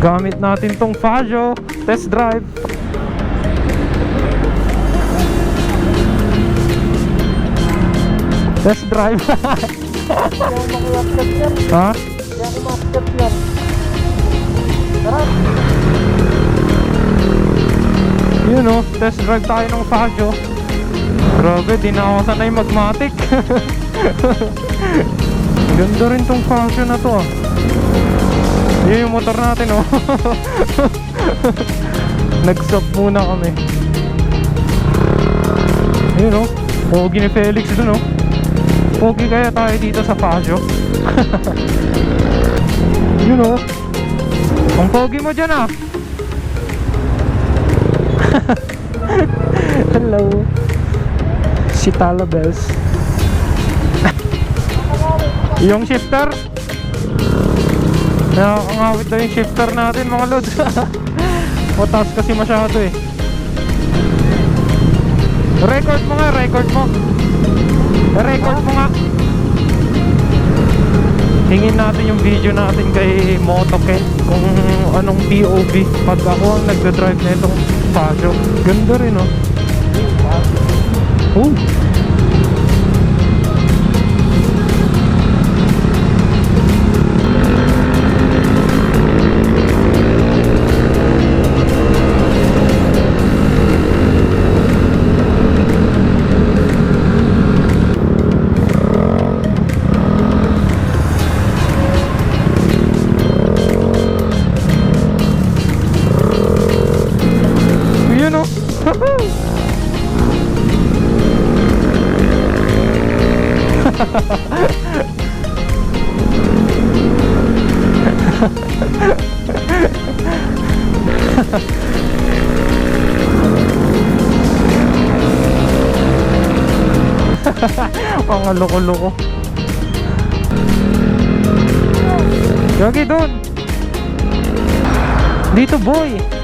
Gamit natin tong Fajo test drive. Test drive. Ha? Yun o, test drive tayo ng Fajo. Grabe, di na ako sanay magmatic. Ganda rin tong Fajo na to. Yun yung motor natin oh. Nag-stop muna kami. Yun oh, pogi ni Felix dun oh. Pogi kaya tayo dito sa Fajo. Yun oh, ang pogi mo dyan ah. Hello, si Talabels. Yung shifter, nakakangawit daw yung shifter natin mga lods. Mataas kasi masyado eh. Record mo nga, record mo. Record mo nga. Hingin natin yung video natin kay Motoken kung anong POV pag ako ang nagdadrive na itong Fajo. Ganda rin oh. Oh. Mga loko-loko. Gagi doon. Dito boy.